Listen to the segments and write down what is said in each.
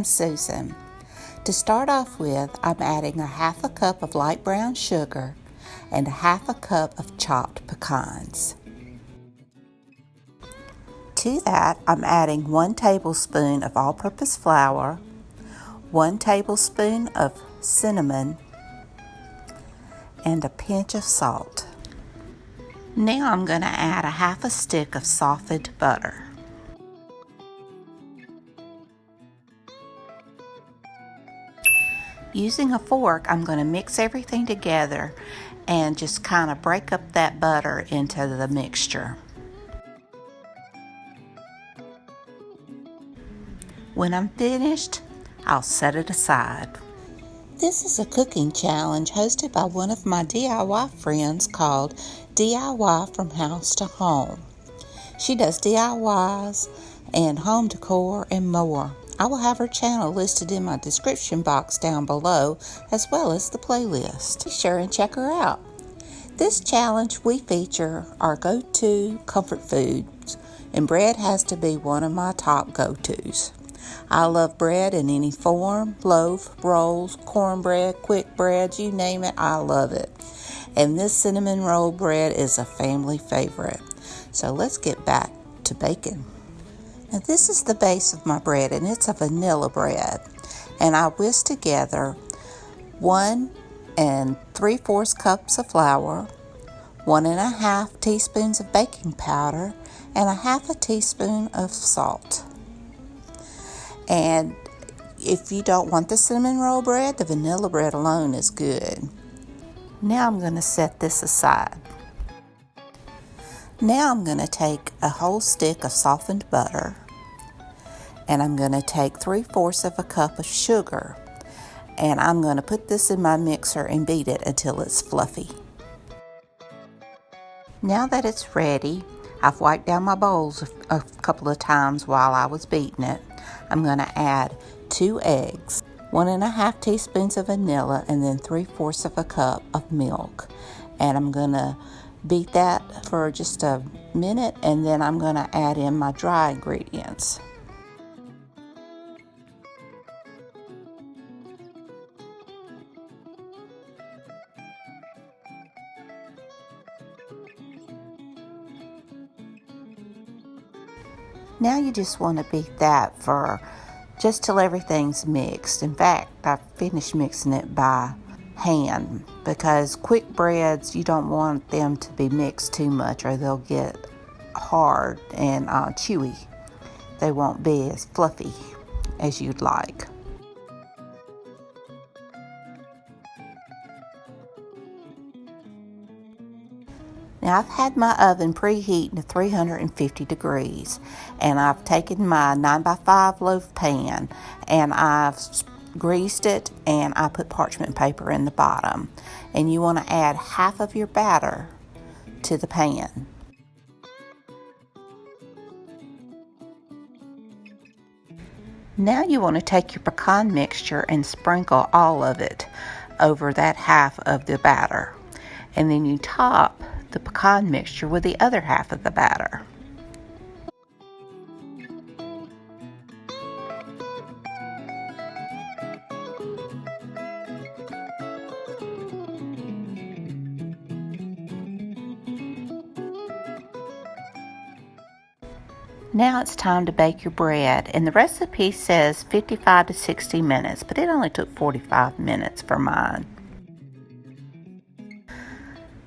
Susan. To start off with, I'm adding a half a cup of light brown sugar and a half a cup of chopped pecans. To that, I'm adding 1 tablespoon of all-purpose flour, 1 tablespoon of cinnamon, and a pinch of salt. Now I'm going to add a half a stick of softened butter. Using a fork, I'm going to mix everything together and just kind of break up that butter into the mixture. When I'm finished, I'll set it aside. This is a cooking challenge hosted by one of my DIY friends called DIY From House to Home. She does DIYs and home decor and more. I will have her channel listed in my description box down below, as well as the playlist. Be sure and check her out. This challenge we feature our go-to comfort foods, and bread has to be one of my top go-tos. I love bread in any form: loaf, rolls, cornbread, quick breads, you name it, I love it. And this cinnamon roll bread is a family favorite. So let's get back to baking. Now this is the base of my bread, and it's a vanilla bread. And I whisk together 1 3/4 cups of flour, 1 1/2 teaspoons of baking powder, and 1/2 teaspoon of salt. And if you don't want the cinnamon roll bread, the vanilla bread alone is good. Now I'm going to set this aside. Now I'm going to take a whole stick of softened butter, and I'm going to take 3/4 cup of sugar, and I'm going to put this in my mixer and beat it until it's fluffy. Now that it's ready, I've wiped down my bowls a couple of times while I was beating it. I'm going to add 2 eggs, 1 1/2 teaspoons of vanilla, and then 3/4 cup of milk. And I'm going to beat that for just a minute, and then I'm going to add in my dry ingredients. Now you just want to beat that for just till everything's mixed. In fact, I finished mixing it by hand, because quick breads, you don't want them to be mixed too much or they'll get hard and chewy. They won't be as fluffy as you'd like. Now I've had my oven preheating to 350 degrees, and I've taken my 9x5 loaf pan and I've greased it, and I put parchment paper in the bottom. And you want to add half of your batter to the pan. Now you want to take your pecan mixture and sprinkle all of it over that half of the batter. And then you top the pecan mixture with the other half of the batter. Now it's time to bake your bread, and the recipe says 55 to 60 minutes, but it only took 45 minutes for mine.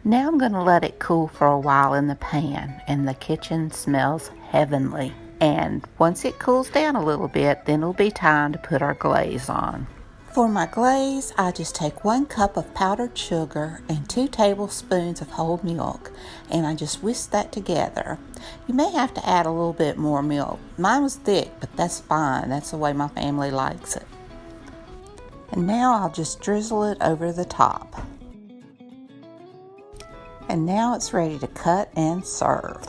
Now I'm going to let it cool for a while in the pan, and the kitchen smells heavenly. And once it cools down a little bit, then it'll be time to put our glaze on. For my glaze, I just take 1 cup of powdered sugar and 2 tablespoons of whole milk, and I just whisk that together. You may have to add a little bit more milk. Mine was thick, but that's fine. That's the way my family likes it. And now I'll just drizzle it over the top. And now it's ready to cut and serve.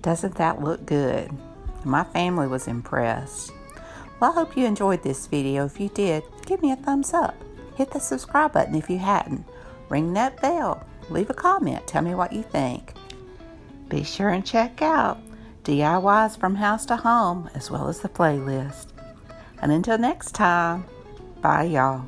Doesn't that look good? My family was impressed. Well, I hope you enjoyed this video. If you did, give me a thumbs up. Hit the subscribe button if you hadn't. Ring that bell. Leave a comment. Tell me what you think. Be sure and check out DIYs from House to Home, as well as the playlist. And until next time, bye y'all.